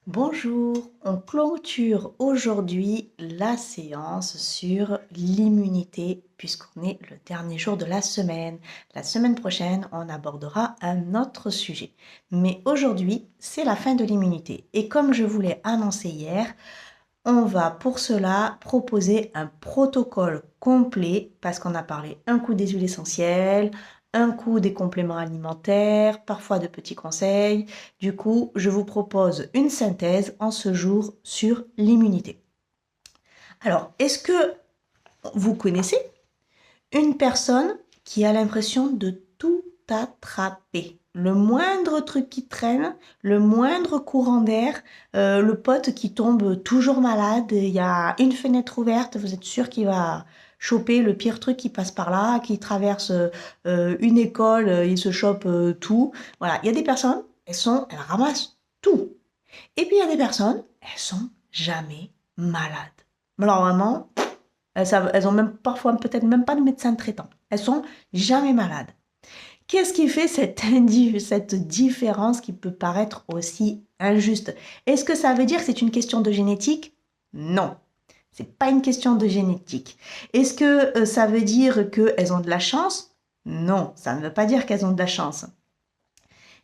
Bonjour, on clôture aujourd'hui la séance sur l'immunité puisqu'on est le dernier jour de la semaine. La semaine prochaine, on abordera un autre sujet. Mais aujourd'hui, c'est la fin de l'immunité. Et comme je vous l'ai annoncé hier, on va pour cela proposer un protocole complet parce qu'on a parlé un coup des huiles essentielles, un coup des compléments alimentaires, parfois de petits conseils. Du coup, je vous propose une synthèse en ce jour sur l'immunité. Alors, est-ce que vous connaissez une personne qui a l'impression de tout attraper? Le moindre truc qui traîne, le moindre courant d'air, le pote qui tombe toujours malade, il y a une fenêtre ouverte, vous êtes sûr qu'il va choper le pire truc qui passe par là, qui traverse une école, il se chope tout. Voilà, il y a des personnes, elles ramassent tout. Et puis il y a des personnes, elles sont jamais malades. Alors vraiment, elles ont même parfois peut-être même pas de médecin traitant. Elles sont jamais malades. Qu'est-ce qui fait cette différence qui peut paraître aussi injuste? Est-ce que ça veut dire que c'est une question de génétique? Non, c'est pas une question de génétique. Est-ce que ça veut dire qu'elles ont de la chance? Non, ça ne veut pas dire qu'elles ont de la chance.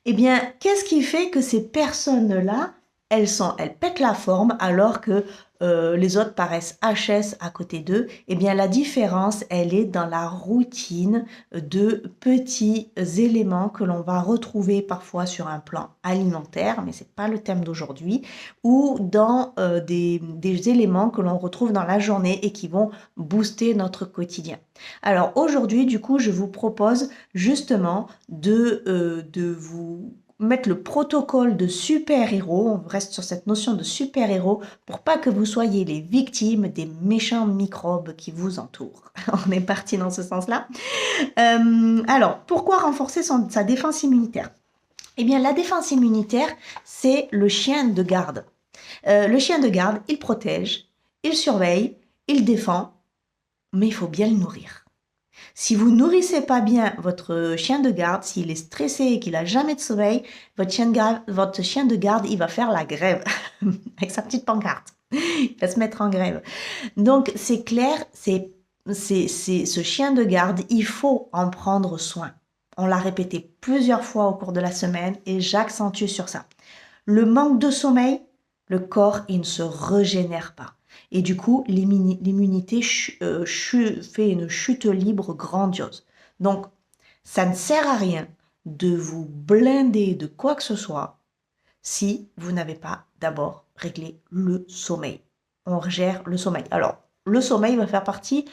Eh bien, qu'est-ce qui fait que ces personnes-là, elles pètent la forme alors que les autres paraissent HS à côté d'eux? Eh bien, la différence, elle est dans la routine de petits éléments que l'on va retrouver parfois sur un plan alimentaire, mais c'est pas le thème d'aujourd'hui, ou dans des éléments que l'on retrouve dans la journée et qui vont booster notre quotidien. Alors aujourd'hui, du coup, je vous propose justement de vous mettre le protocole de super-héros, on reste sur cette notion de super-héros, pour pas que vous soyez les victimes des méchants microbes qui vous entourent. On est parti dans ce sens-là. Alors, pourquoi renforcer sa défense immunitaire? Eh bien, la défense immunitaire, c'est le chien de garde. Le chien de garde, il protège, il surveille, il défend, mais il faut bien le nourrir. Si vous nourrissez pas bien votre chien de garde, s'il est stressé et qu'il a jamais de sommeil, votre chien de garde, il va faire la grève avec sa petite pancarte. Il va se mettre en grève. Donc c'est clair, ce chien de garde, il faut en prendre soin. On l'a répété plusieurs fois au cours de la semaine et j'accentue sur ça. Le manque de sommeil, le corps, il ne se régénère pas. Et du coup, l'immunité fait une chute libre grandiose. Donc, ça ne sert à rien de vous blinder de quoi que ce soit si vous n'avez pas d'abord réglé le sommeil. On gère le sommeil. Alors, le sommeil va faire partie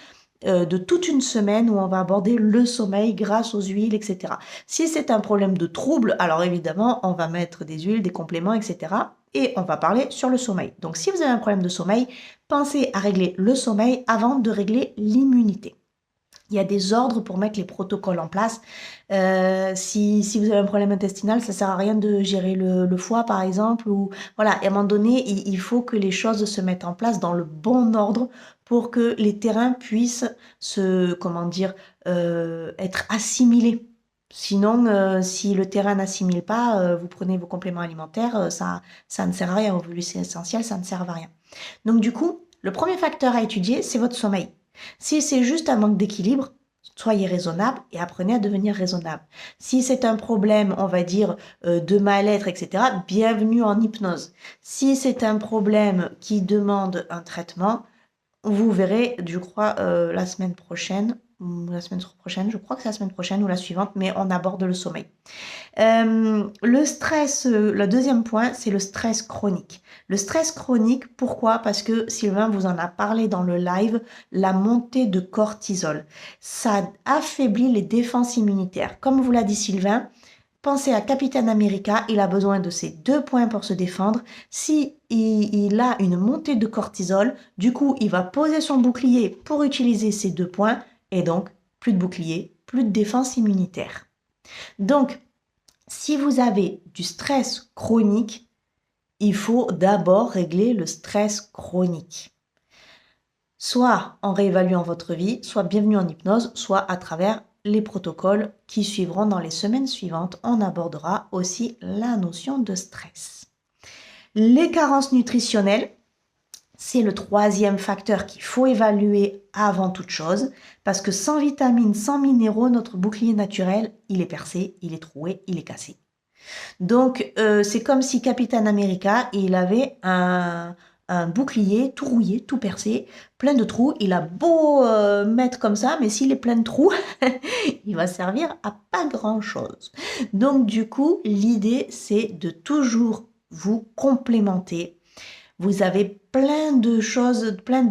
de toute une semaine où on va aborder le sommeil grâce aux huiles, etc. Si c'est un problème de trouble, alors évidemment, on va mettre des huiles, des compléments, etc. Et on va parler sur le sommeil. Donc, si vous avez un problème de sommeil, pensez à régler le sommeil avant de régler l'immunité. Il y a des ordres pour mettre les protocoles en place. Si vous avez un problème intestinal, ça sert à rien de gérer le foie, par exemple. Ou voilà, et à un moment donné, il faut que les choses se mettent en place dans le bon ordre pour que les terrains puissent être assimilés. Sinon, si le terrain n'assimile pas, vous prenez vos compléments alimentaires, ça ne sert à rien. Vos huiles essentielles, ça ne sert à rien. Donc du coup, le premier facteur à étudier, c'est votre sommeil. Si c'est juste un manque d'équilibre, soyez raisonnable et apprenez à devenir raisonnable. Si c'est un problème, on va dire, de mal-être, etc., bienvenue en hypnose. Si c'est un problème qui demande un traitement, vous verrez, je crois, la semaine prochaine, je crois que c'est la semaine prochaine ou la suivante, mais on aborde le sommeil. Le stress, le deuxième point, c'est le stress chronique. Le stress chronique, pourquoi? Parce que Sylvain vous en a parlé dans le live, la montée de cortisol. Ça affaiblit les défenses immunitaires. Comme vous l'a dit Sylvain, pensez à Captain America, il a besoin de ces 2 points pour se défendre. Si il a une montée de cortisol, du coup, il va poser son bouclier pour utiliser ces 2 points et donc plus de bouclier, plus de défense immunitaire. Donc, si vous avez du stress chronique, il faut d'abord régler le stress chronique. Soit en réévaluant votre vie, soit bienvenue en hypnose, soit à travers les protocoles qui suivront dans les semaines suivantes. On abordera aussi la notion de stress. Les carences nutritionnelles, c'est le troisième facteur qu'il faut évaluer avant toute chose, parce que sans vitamines, sans minéraux, notre bouclier naturel, il est percé, il est troué, il est cassé. Donc, c'est comme si Captain America, il avait un bouclier tout rouillé, tout percé, plein de trous. Il a beau mettre comme ça, mais s'il est plein de trous, il va servir à pas grand-chose. Donc, du coup, l'idée, c'est de toujours vous complémenter. Vous avez plein de choses, plein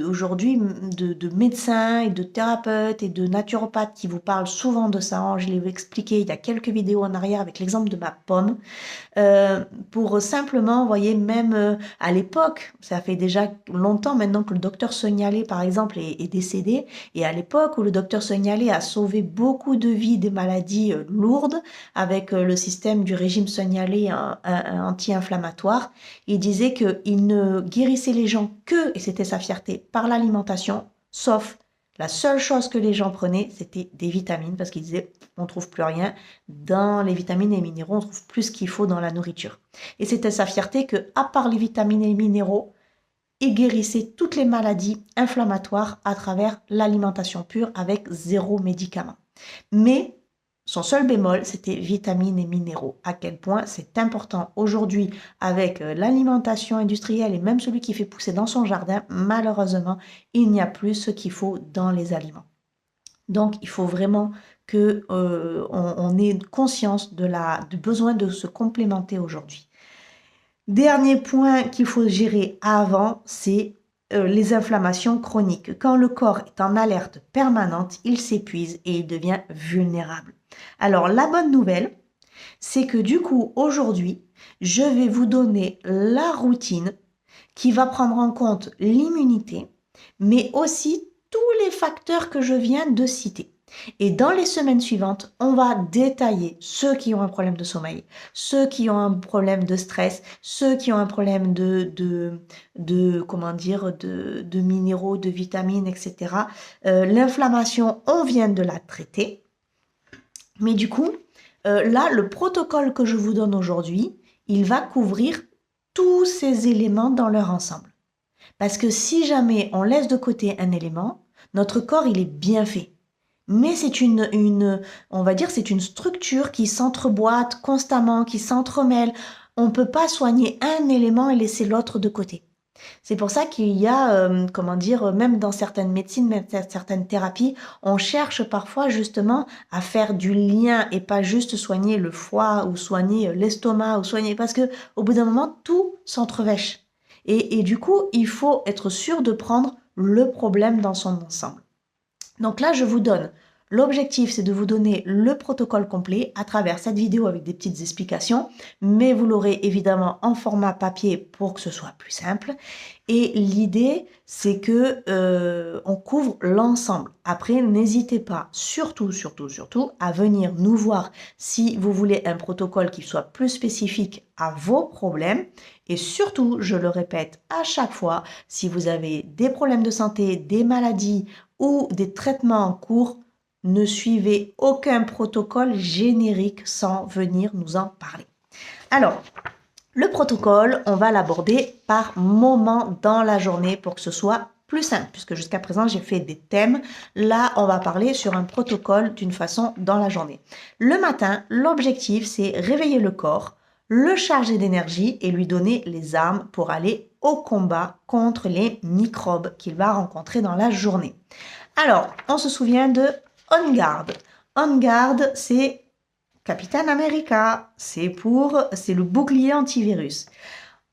aujourd'hui, de médecins et de thérapeutes et de naturopathes qui vous parlent souvent de ça. Je l'ai expliqué il y a quelques vidéos en arrière avec l'exemple de ma pomme. Pour simplement, vous voyez, même à l'époque, ça fait déjà longtemps maintenant que le docteur Sognalé, par exemple, est décédé, et à l'époque où le docteur Sognalé a sauvé beaucoup de vies des maladies lourdes avec le système du régime Sognalé anti-inflammatoire, il disait qu'il ne guérissait les gens que, et c'était sa fierté, par l'alimentation, sauf la seule chose que les gens prenaient, c'était des vitamines, parce qu'il disait, on trouve plus rien dans les vitamines et les minéraux, on trouve plus ce qu'il faut dans la nourriture. Et c'était sa fierté que, à part les vitamines et les minéraux, il guérissait toutes les maladies inflammatoires à travers l'alimentation pure avec zéro médicament. Mais son seul bémol, c'était vitamines et minéraux. À quel point c'est important aujourd'hui avec l'alimentation industrielle et même celui qui fait pousser dans son jardin, malheureusement, il n'y a plus ce qu'il faut dans les aliments. Donc, il faut vraiment que on ait conscience du besoin de se complémenter aujourd'hui. Dernier point qu'il faut gérer avant, c'est les inflammations chroniques. Quand le corps est en alerte permanente, il s'épuise et il devient vulnérable. Alors, la bonne nouvelle, c'est que du coup, aujourd'hui, je vais vous donner la routine qui va prendre en compte l'immunité, mais aussi tous les facteurs que je viens de citer. Et dans les semaines suivantes, on va détailler ceux qui ont un problème de sommeil, ceux qui ont un problème de stress, ceux qui ont un problème de minéraux, de vitamines, etc. L'inflammation, on vient de la traiter. Mais du coup, là, le protocole que je vous donne aujourd'hui, il va couvrir tous ces éléments dans leur ensemble. Parce que si jamais on laisse de côté un élément, notre corps, il est bien fait. Mais c'est on va dire, c'est une structure qui s'entreboîte constamment, qui s'entremêle. On ne peut pas soigner un élément et laisser l'autre de côté. C'est pour ça qu'il y a, même dans certaines médecines, même certaines thérapies, on cherche parfois justement à faire du lien et pas juste soigner le foie ou soigner l'estomac ou soigner, parce que au bout d'un moment, tout s'entrevêche. Et du coup, il faut être sûr de prendre le problème dans son ensemble. Donc là, je vous donne, l'objectif, c'est de vous donner le protocole complet à travers cette vidéo avec des petites explications, mais vous l'aurez évidemment en format papier pour que ce soit plus simple. Et l'idée, c'est que on couvre l'ensemble. Après, n'hésitez pas, surtout, à venir nous voir si vous voulez un protocole qui soit plus spécifique à vos problèmes. Et surtout, je le répète à chaque fois, si vous avez des problèmes de santé, des maladies ou des traitements en cours, ne suivez aucun protocole générique sans venir nous en parler. Alors, le protocole, on va l'aborder par moment dans la journée pour que ce soit plus simple, puisque jusqu'à présent, j'ai fait des thèmes. Là, on va parler sur un protocole d'une façon dans la journée. Le matin, l'objectif, c'est réveiller le corps, le charger d'énergie et lui donner les armes pour aller au combat contre les microbes qu'il va rencontrer dans la journée. Alors, on se souvient de On Guard. On Guard, c'est Captain America, c'est le bouclier antivirus.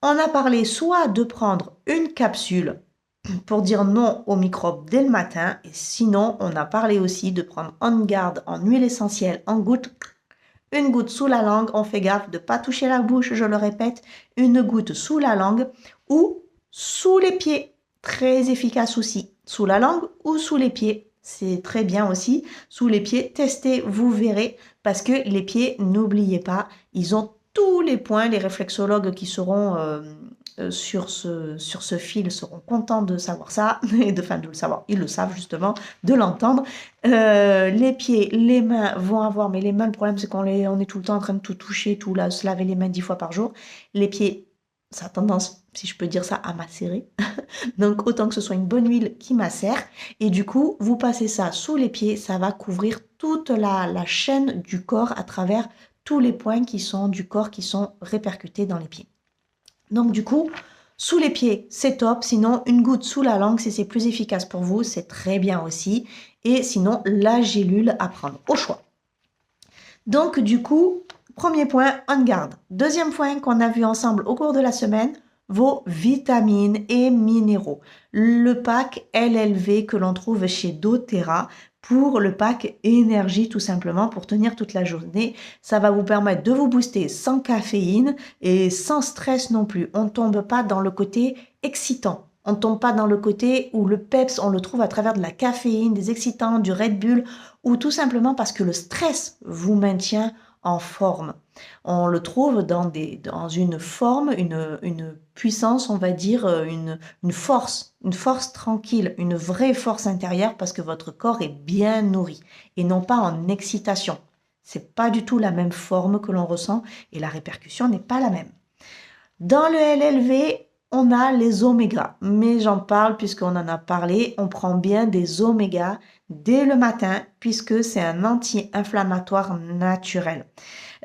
On a parlé soit de prendre une capsule pour dire non aux microbes dès le matin, et sinon, on a parlé aussi de prendre On Guard en huile essentielle en goutte, une goutte sous la langue, on fait gaffe de ne pas toucher la bouche, je le répète, une goutte sous la langue ou sous les pieds, très efficace aussi, sous la langue ou sous les pieds. C'est très bien aussi, sous les pieds, testez, vous verrez, parce que les pieds, n'oubliez pas, ils ont tous les points, les réflexologues qui seront sur ce fil seront contents de savoir ça, et de le savoir, ils le savent justement, de l'entendre. Les pieds, les mains vont avoir, mais les mains, le problème c'est on est tout le temps en train de tout toucher, se laver les mains 10 fois par jour. Les pieds, ça a tendance, si je peux dire ça, à macérer. Donc, autant que ce soit une bonne huile qui macère. Et du coup, vous passez ça sous les pieds. Ça va couvrir toute la chaîne du corps à travers tous les points qui sont du corps qui sont répercutés dans les pieds. Donc, du coup, sous les pieds, c'est top. Sinon, une goutte sous la langue, si c'est plus efficace pour vous, c'est très bien aussi. Et sinon, la gélule à prendre au choix. Donc, du coup, premier point, on garde. Deuxième point qu'on a vu ensemble au cours de la semaine, vos vitamines et minéraux. Le pack LLV que l'on trouve chez doTERRA pour le pack énergie tout simplement pour tenir toute la journée. Ça va vous permettre de vous booster sans caféine et sans stress non plus. On ne tombe pas dans le côté excitant. On ne tombe pas dans le côté où le peps, on le trouve à travers de la caféine, des excitants, du Red Bull ou tout simplement parce que le stress vous maintient en forme. On le trouve dans une forme, une puissance, on va dire, une force tranquille, une vraie force intérieure parce que votre corps est bien nourri et non pas en excitation. C'est pas du tout la même forme que l'on ressent et la répercussion n'est pas la même. Dans le LLV, on a les omégas, mais j'en parle puisqu'on en a parlé. On prend bien des omégas dès le matin puisque c'est un anti-inflammatoire naturel.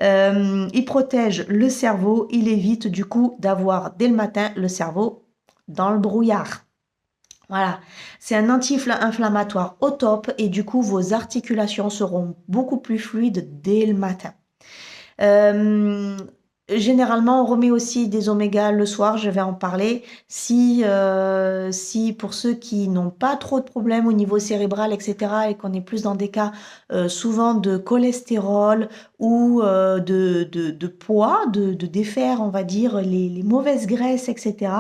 Il protège le cerveau, il évite du coup d'avoir dès le matin le cerveau dans le brouillard. Voilà, c'est un anti-inflammatoire au top et du coup vos articulations seront beaucoup plus fluides dès le matin. Généralement, on remet aussi des omégas le soir, je vais en parler. Si pour ceux qui n'ont pas trop de problèmes au niveau cérébral, etc., et qu'on est plus dans des cas souvent de cholestérol ou de poids, de défaire, on va dire, les mauvaises graisses, etc.,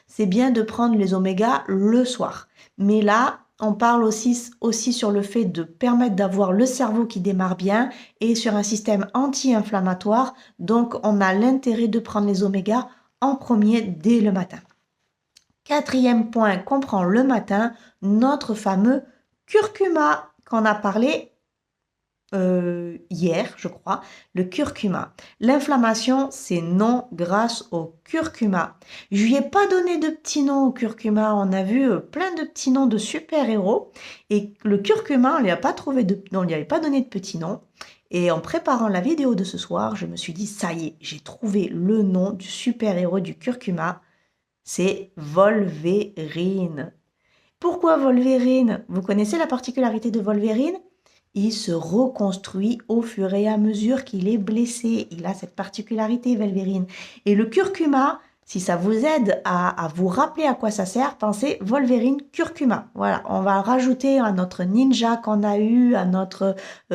c'est bien de prendre les omégas le soir. Mais là, on parle aussi sur le fait de permettre d'avoir le cerveau qui démarre bien et sur un système anti-inflammatoire. Donc, on a l'intérêt de prendre les omégas en premier dès le matin. Quatrième point qu'on prend le matin, notre fameux curcuma qu'on a parlé hier, je crois, le curcuma. L'inflammation, c'est non grâce au curcuma. Je lui ai pas donné de petit nom au curcuma. On a vu plein de petits noms de super-héros. Et le curcuma, on lui a pas on lui avait pas donné de petit nom. Et en préparant la vidéo de ce soir, je me suis dit, ça y est, j'ai trouvé le nom du super-héros du curcuma. C'est Wolverine. Pourquoi Wolverine? Vous connaissez la particularité de Wolverine? Il se reconstruit au fur et à mesure qu'il est blessé. Il a cette particularité, Wolverine. Et le curcuma, si ça vous aide à vous rappeler à quoi ça sert, pensez Wolverine curcuma. Voilà, on va rajouter à notre ninja qu'on a eu, à notre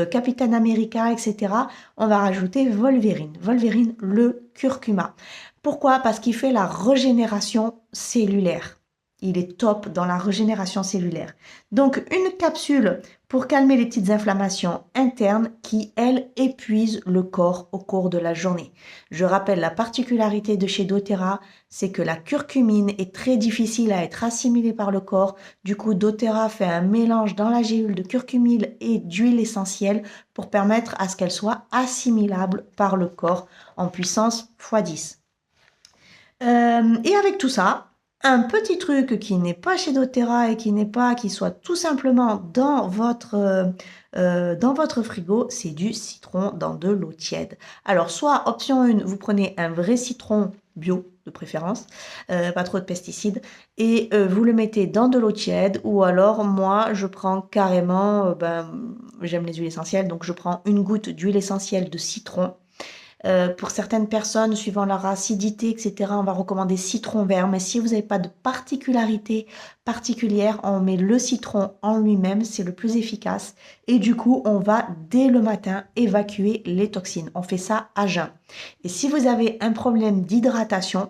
Capitaine America, etc. On va rajouter Wolverine. Wolverine, le curcuma. Pourquoi? Parce qu'il fait la régénération cellulaire. Il est top dans la régénération cellulaire. Donc, une capsule pour calmer les petites inflammations internes qui, elles, épuisent le corps au cours de la journée. Je rappelle la particularité de chez doTERRA, c'est que la curcumine est très difficile à être assimilée par le corps. Du coup, doTERRA fait un mélange dans la gélule de curcumine et d'huile essentielle pour permettre à ce qu'elle soit assimilable par le corps en puissance x10. Et avec tout ça, un petit truc qui n'est pas chez doTERRA et qui soit tout simplement dans votre frigo, c'est du citron dans de l'eau tiède. Alors, soit option 1, vous prenez un vrai citron bio de préférence, pas trop de pesticides, et vous le mettez dans de l'eau tiède, ou alors moi je prends carrément, j'aime les huiles essentielles, donc je prends une goutte d'huile essentielle de citron. Pour certaines personnes, suivant leur acidité, etc., on va recommander citron vert. Mais si vous n'avez pas de particularité particulière, on met le citron en lui-même, c'est le plus efficace. Et du coup, on va dès le matin évacuer les toxines. On fait ça à jeun. Et si vous avez un problème d'hydratation,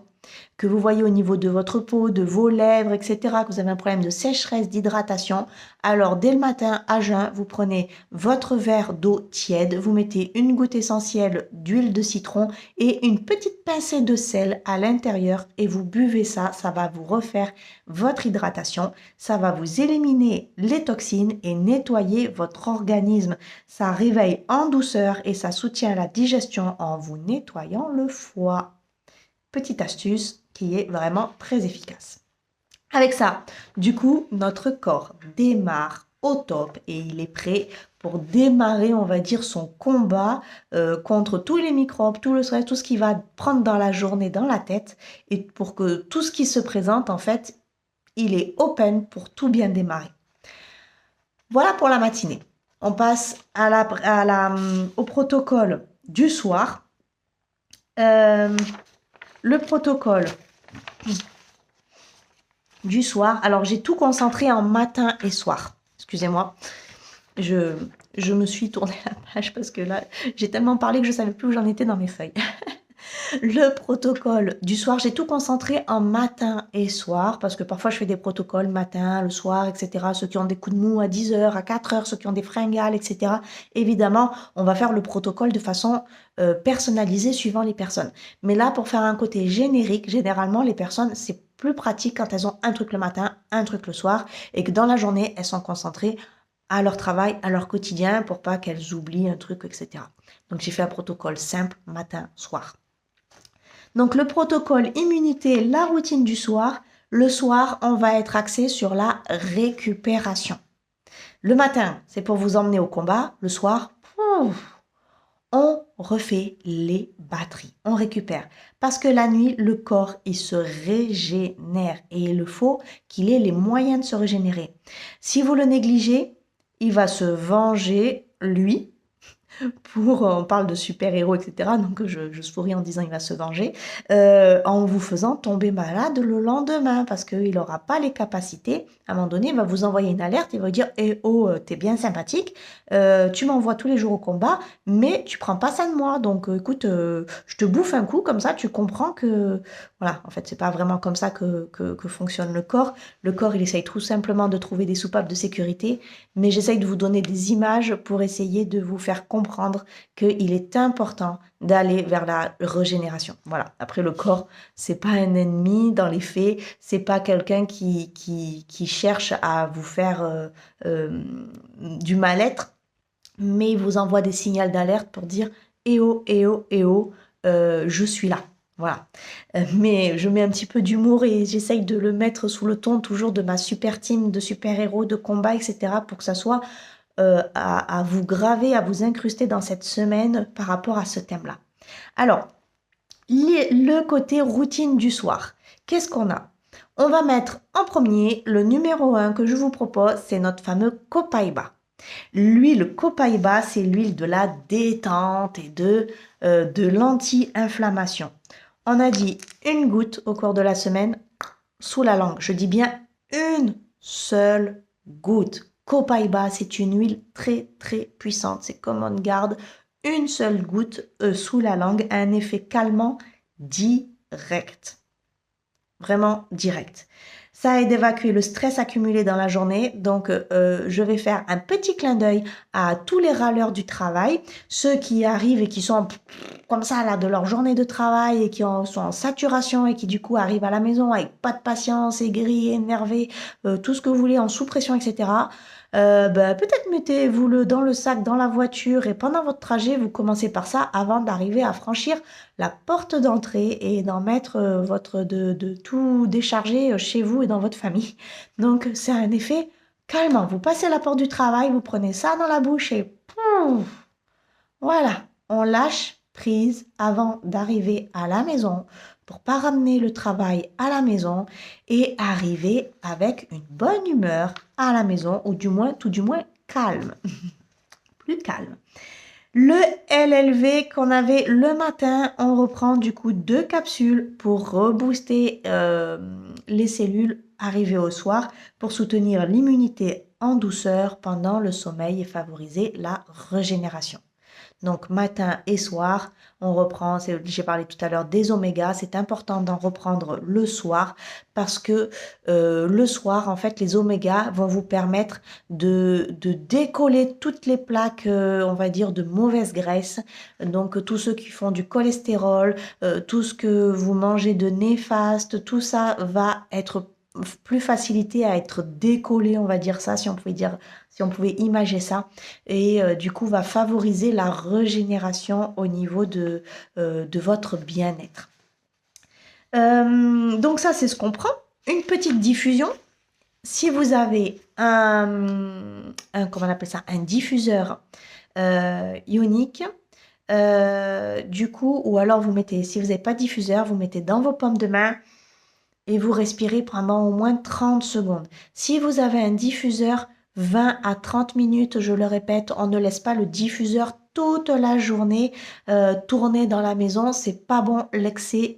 que vous voyez au niveau de votre peau, de vos lèvres, etc., que vous avez un problème de sécheresse, d'hydratation, alors dès le matin à jeun, vous prenez votre verre d'eau tiède, vous mettez une goutte essentielle d'huile de citron et une petite pincée de sel à l'intérieur et vous buvez ça, ça va vous refaire votre hydratation, ça va vous éliminer les toxines et nettoyer votre organisme. Ça réveille en douceur et ça soutient la digestion en vous nettoyant le foie. Petite astuce qui est vraiment très efficace. Avec ça, du coup, notre corps démarre au top et il est prêt pour démarrer, on va dire, son combat contre tous les microbes, tout le stress, tout ce qui va prendre dans la journée, dans la tête, et pour que tout ce qui se présente, en fait, il est open pour tout bien démarrer. Voilà pour la matinée. On passe au protocole du soir. Le protocole du soir. Alors, j'ai tout concentré en matin et soir. Excusez-moi. Je me suis tournée la page parce que là, j'ai tellement parlé que je ne savais plus où j'en étais dans mes feuilles. Le protocole du soir, j'ai tout concentré en matin et soir parce que parfois je fais des protocoles matin, le soir, etc. Ceux qui ont des coups de mou à 10 heures, à 4 heures, ceux qui ont des fringales, etc. Évidemment, on va faire le protocole de façon personnalisée suivant les personnes. Mais là, pour faire un côté générique, généralement, les personnes, c'est plus pratique quand elles ont un truc le matin, un truc le soir et que dans la journée, elles sont concentrées à leur travail, à leur quotidien pour pas qu'elles oublient un truc, etc. Donc, j'ai fait un protocole simple matin, soir. Donc, le protocole immunité, la routine du soir. Le soir, on va être axé sur la récupération. Le matin, c'est pour vous emmener au combat. Le soir, on refait les batteries. On récupère. Parce que la nuit, le corps, il se régénère. Et il faut qu'il ait les moyens de se régénérer. Si vous le négligez, il va se venger, lui, on parle de super-héros, etc. Donc je souris en disant il va se venger, en vous faisant tomber malade le lendemain, parce qu'il n'aura pas les capacités. À un moment donné, il va vous envoyer une alerte, il va dire eh oh, t'es bien sympathique, tu m'envoies tous les jours au combat, mais tu prends pas ça de moi, donc écoute, je te bouffe un coup, comme ça tu comprends que... Voilà, en fait, c'est pas vraiment comme ça que fonctionne le corps. Le corps, il essaye tout simplement de trouver des soupapes de sécurité, mais j'essaye de vous donner des images pour essayer de vous faire comprendre qu'il est important d'aller vers la régénération. Voilà. Après, le corps, c'est pas un ennemi dans les faits, c'est pas quelqu'un qui cherche à vous faire du mal-être, mais il vous envoie des signaux d'alerte pour dire eh oh, eh oh, eh oh, je suis là. Voilà. Mais je mets un petit peu d'humour et j'essaye de le mettre sous le ton toujours de ma super team de super-héros, de combat, etc. pour que ça soit à vous graver, à vous incruster dans cette semaine par rapport à ce thème-là. Alors, le côté routine du soir. Qu'est-ce qu'on a? On va mettre en premier le numéro 1 que je vous propose, c'est notre fameux Copaiba. L'huile Copaiba, c'est l'huile de la détente et de l'anti-inflammation. On a dit une goutte au cours de la semaine sous la langue. Je dis bien une seule goutte. Copaiba, c'est une huile très très puissante. C'est comme on garde une seule goutte sous la langue a un effet calmant direct. Vraiment direct. Ça aide à évacuer le stress accumulé dans la journée. Donc, je vais faire un petit clin d'œil à tous les râleurs du travail, ceux qui arrivent et qui sont comme ça là de leur journée de travail et qui sont en saturation et qui du coup arrivent à la maison avec pas de patience, aigris, énervés, tout ce que vous voulez, en sous-pression, etc. Peut-être mettez-vous-le dans le sac, dans la voiture et pendant votre trajet, vous commencez par ça avant d'arriver à franchir la porte d'entrée et d'en mettre de tout décharger chez vous et dans votre famille. Donc, c'est un effet calmant. Vous passez la porte du travail, vous prenez ça dans la bouche et pouf, voilà, on lâche prise avant d'arriver à la maison pour pas ramener le travail à la maison et arriver avec une bonne humeur à la maison ou tout du moins calme, plus calme. Le LLV qu'on avait le matin, on reprend du coup 2 capsules pour rebooster les cellules arrivées au soir pour soutenir l'immunité en douceur pendant le sommeil et favoriser la régénération. Donc matin et soir, on reprend, j'ai parlé tout à l'heure des omégas, c'est important d'en reprendre le soir parce que le soir, en fait, les omégas vont vous permettre de décoller toutes les plaques, on va dire, de mauvaise graisse. Donc tous ceux qui font du cholestérol, tout ce que vous mangez de néfaste, tout ça va être plus facilité à être décollé, on va dire ça, si on pouvait imager ça, et du coup va favoriser la régénération au niveau de votre bien-être. Donc ça, c'est ce qu'on prend. Une petite diffusion. Si vous avez comment on appelle ça, un diffuseur ionique, du coup, ou alors vous mettez, si vous n'avez pas de diffuseur, vous mettez dans vos paumes de main et vous respirez pendant au moins 30 secondes. Si vous avez un diffuseur, 20 à 30 minutes, je le répète, on ne laisse pas le diffuseur toute la journée tourner dans la maison. C'est pas bon, l'excès,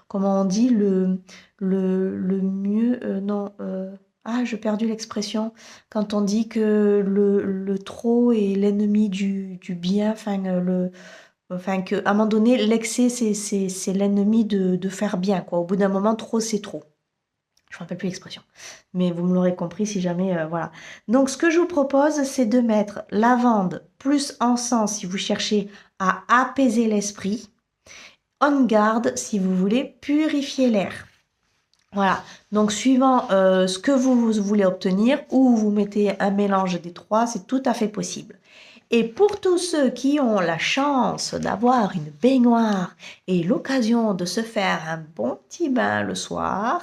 comment on dit, le mieux, non, j'ai perdu l'expression, quand on dit que le trop est l'ennemi du bien, enfin qu'à un moment donné, l'excès, c'est l'ennemi de faire bien, quoi. Au bout d'un moment, trop, c'est trop. Je ne me rappelle plus l'expression. Mais vous me l'aurez compris si jamais, voilà. Donc, ce que je vous propose, c'est de mettre lavande plus encens si vous cherchez à apaiser l'esprit. On garde si vous voulez purifier l'air. Voilà, donc suivant ce que vous voulez obtenir, ou vous mettez un mélange des trois, c'est tout à fait possible. Et pour tous ceux qui ont la chance d'avoir une baignoire et l'occasion de se faire un bon petit bain le soir,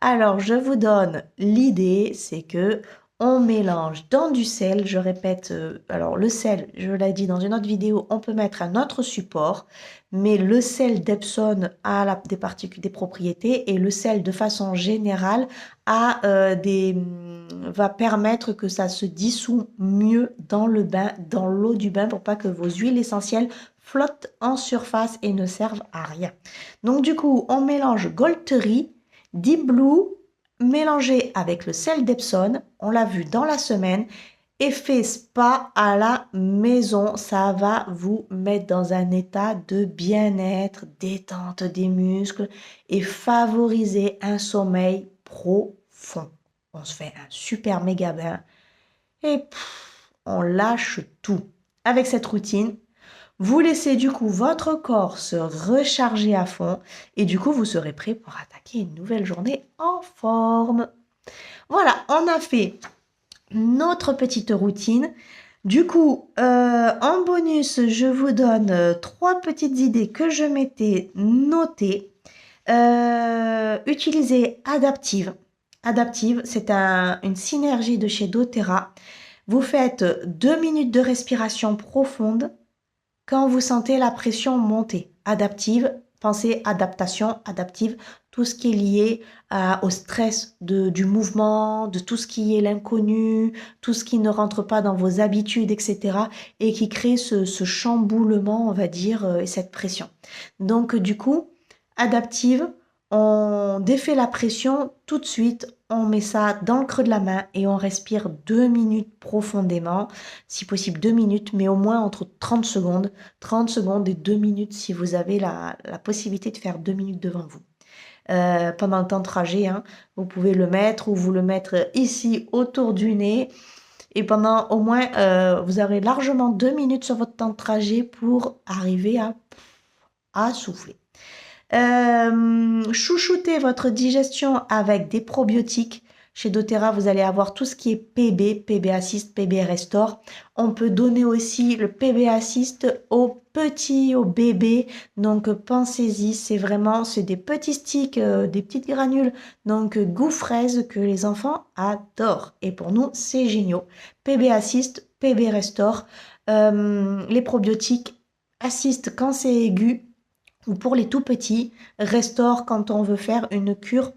alors je vous donne l'idée, c'est que on mélange dans du sel, je répète, alors le sel, je l'ai dit dans une autre vidéo, on peut mettre un autre support, mais le sel d'Epsom a des propriétés et le sel de façon générale va permettre que ça se dissout mieux dans le bain, dans l'eau du bain pour pas que vos huiles essentielles flottent en surface et ne servent à rien. Donc du coup, on mélange Golterie, Deep Blue, mélangé avec le sel d'Epsom, on l'a vu dans la semaine, effet spa à la maison, ça va vous mettre dans un état de bien-être, détente des muscles et favoriser un sommeil profond. On se fait un super méga bain et on lâche tout. Avec cette routine, vous laissez du coup votre corps se recharger à fond et du coup vous serez prêt pour attaquer une nouvelle journée en forme. Voilà, on a fait notre petite routine. Du coup, en bonus, je vous donne 3 petites idées que je m'étais notées. Utilisez Adaptive. Adaptive, c'est une synergie de chez doTERRA. Vous faites 2 minutes de respiration profonde quand vous sentez la pression monter. Adaptive, pensez adaptation, adaptive, tout ce qui est lié au stress du mouvement, de tout ce qui est l'inconnu, tout ce qui ne rentre pas dans vos habitudes, etc. et qui crée ce chamboulement, on va dire, et cette pression. Donc, du coup, adaptive, on défait la pression tout de suite, on met ça dans le creux de la main et on respire 2 minutes profondément, si possible 2 minutes, mais au moins entre 30 secondes et 2 minutes si vous avez la possibilité de faire 2 minutes devant vous. Pendant le temps de trajet, hein, vous pouvez le mettre ou vous le mettre ici autour du nez et pendant au moins, vous aurez largement 2 minutes sur votre temps de trajet pour arriver à souffler. Chouchoutez votre digestion avec des probiotiques. Chez doTERRA, vous allez avoir tout ce qui est PB Assist, PB Restore. On peut donner aussi le PB Assist aux petits, aux bébés. Donc, pensez-y, c'est des petits sticks, des petites granules. Donc, goût fraise que les enfants adorent. Et pour nous, c'est génial. PB Assist, PB Restore. Les probiotiques Assist quand c'est aigu ou pour les tout petits, Restore quand on veut faire une cure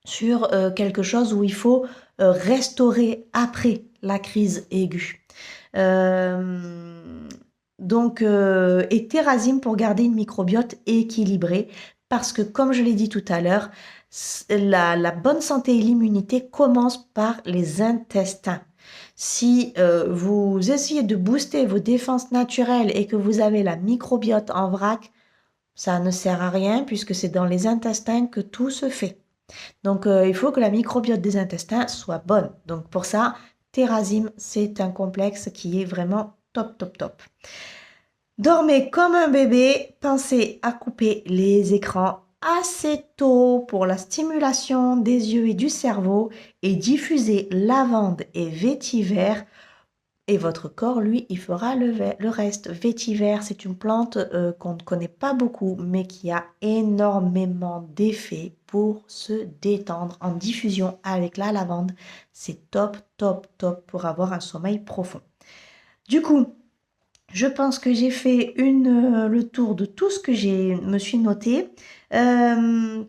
sur quelque chose où il faut restaurer après la crise aiguë. Et Terrazine pour garder une microbiote équilibrée parce que comme je l'ai dit tout à l'heure, la bonne santé et l'immunité commencent par les intestins. Si vous essayez de booster vos défenses naturelles et que vous avez la microbiote en vrac, ça ne sert à rien puisque c'est dans les intestins que tout se fait. Donc, il faut que la microbiote des intestins soit bonne. Donc, pour ça, Terrazine, c'est un complexe qui est vraiment top, top, top. Dormez comme un bébé. Pensez à couper les écrans assez tôt pour la stimulation des yeux et du cerveau et diffusez lavande et vétiver Et votre corps, lui, il fera le reste. Vétiver, c'est une plante qu'on ne connaît pas beaucoup, mais qui a énormément d'effets pour se détendre en diffusion avec la lavande. C'est top, top, top pour avoir un sommeil profond. Du coup, je pense que j'ai fait le tour de tout ce que me suis noté. Euh,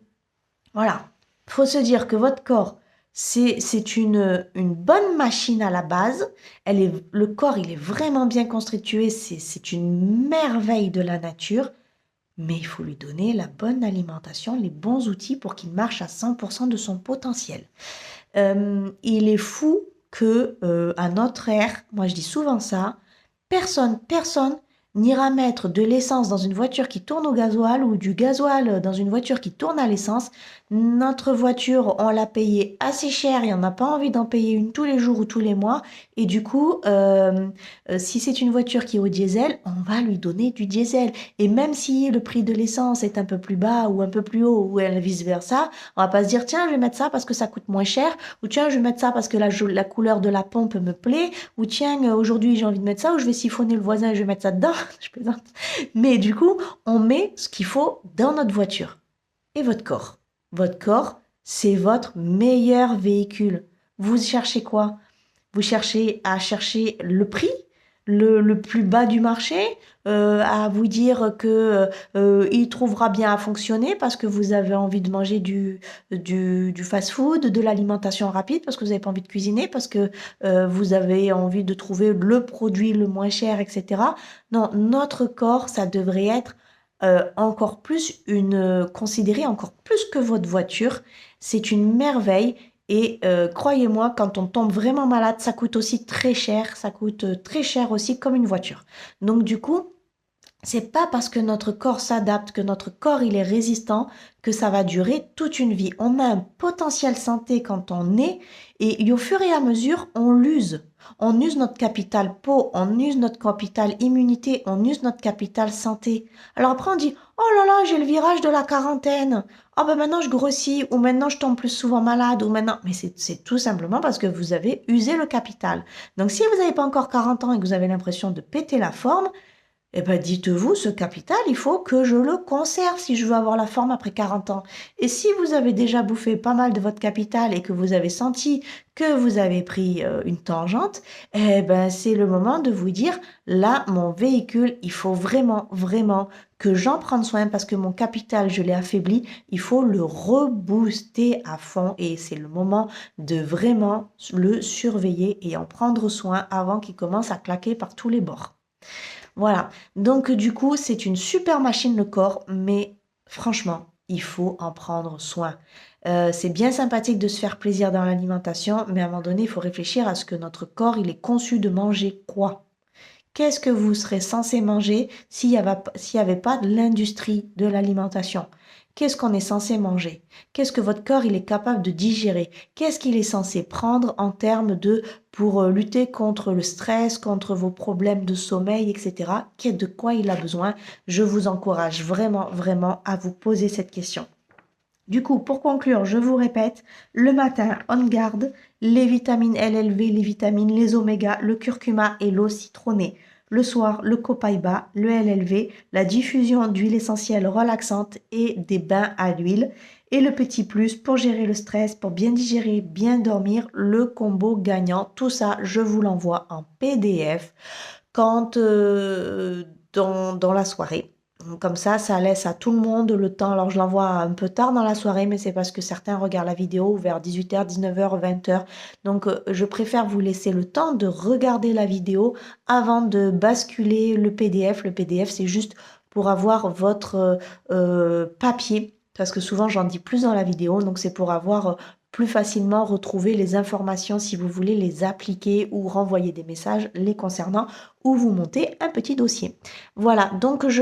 voilà. Faut se dire que votre corps, c'est une bonne machine à la base. Le corps, il est vraiment bien constitué. C'est une merveille de la nature. Mais il faut lui donner la bonne alimentation, les bons outils pour qu'il marche à 100% de son potentiel. Il est fou que à notre ère, moi je dis souvent ça, personne n'ira mettre de l'essence dans une voiture qui tourne au gasoil ou du gasoil dans une voiture qui tourne à l'essence. Notre voiture, on l'a payée assez cher et on n'a pas envie d'en payer une tous les jours ou tous les mois. Et du coup, si c'est une voiture qui est au diesel, on va lui donner du diesel. Et même si le prix de l'essence est un peu plus bas ou un peu plus haut ou vice-versa, on va pas se dire, tiens, je vais mettre ça parce que ça coûte moins cher, ou tiens, je vais mettre ça parce que la couleur de la pompe me plaît, ou tiens, aujourd'hui j'ai envie de mettre ça, ou je vais siphonner le voisin et je vais mettre ça dedans. Je plaisante. Mais du coup, on met ce qu'il faut dans notre voiture. Et votre corps. Votre corps, c'est votre meilleur véhicule. Vous cherchez quoi? Vous cherchez à chercher le prix, le plus bas du marché, à vous dire que il trouvera bien à fonctionner parce que vous avez envie de manger du fast-food, de l'alimentation rapide, parce que vous n'avez pas envie de cuisiner, parce que vous avez envie de trouver le produit le moins cher, etc. Non, notre corps, ça devrait être encore plus considéré encore plus que votre voiture. C'est une merveille. Et croyez-moi, quand on tombe vraiment malade, ça coûte aussi très cher. Ça coûte très cher aussi comme une voiture. Donc du coup, c'est pas parce que notre corps s'adapte, que notre corps il est résistant, que ça va durer toute une vie. On a un potentiel santé quand on est, et au fur et à mesure, on l'use. On use notre capital peau, on use notre capital immunité, on use notre capital santé. Alors après, on dit, oh là là, j'ai le virage de la quarantaine. Oh ben maintenant je grossis, ou maintenant je tombe plus souvent malade, ou maintenant. Mais c'est tout simplement parce que vous avez usé le capital. Donc si vous n'avez pas encore 40 ans et que vous avez l'impression de péter la forme, eh bien, dites-vous, ce capital, il faut que je le conserve si je veux avoir la forme après 40 ans. Et si vous avez déjà bouffé pas mal de votre capital et que vous avez senti que vous avez pris une tangente, eh ben, c'est le moment de vous dire, là, mon véhicule, il faut vraiment, vraiment que j'en prenne soin parce que mon capital, je l'ai affaibli. Il faut le rebooster à fond et c'est le moment de vraiment le surveiller et en prendre soin avant qu'il commence à claquer par tous les bords. Voilà. Donc, du coup, c'est une super machine, le corps, mais franchement, il faut en prendre soin. C'est bien sympathique de se faire plaisir dans l'alimentation, mais à un moment donné, il faut réfléchir à ce que notre corps, il est conçu de manger quoi? Qu'est-ce que vous serez censé manger s'il y avait pas de l'industrie de l'alimentation? Qu'est-ce qu'on est censé manger? Qu'est-ce que votre corps il est capable de digérer? Qu'est-ce qu'il est censé prendre en termes pour lutter contre le stress, contre vos problèmes de sommeil, etc. De quoi il a besoin? Je vous encourage vraiment, vraiment à vous poser cette question. Du coup, pour conclure, je vous répète, le matin, on garde les vitamines LLV, les vitamines, les oméga, le curcuma et l'eau citronnée. Le soir, le copaiba, le LLV, la diffusion d'huile essentielle relaxante et des bains à l'huile. Et le petit plus pour gérer le stress, pour bien digérer, bien dormir, le combo gagnant. Tout ça, je vous l'envoie en PDF quand dans la soirée. Comme ça laisse à tout le monde le temps. Alors, je l'envoie un peu tard dans la soirée, mais c'est parce que certains regardent la vidéo vers 18h, 19h, 20h. Donc, je préfère vous laisser le temps de regarder la vidéo avant de basculer le PDF. Le PDF, c'est juste pour avoir votre papier, parce que souvent, j'en dis plus dans la vidéo. Donc, c'est pour avoir plus facilement retrouver les informations si vous voulez les appliquer ou renvoyer des messages les concernant ou vous montez un petit dossier. Voilà, donc je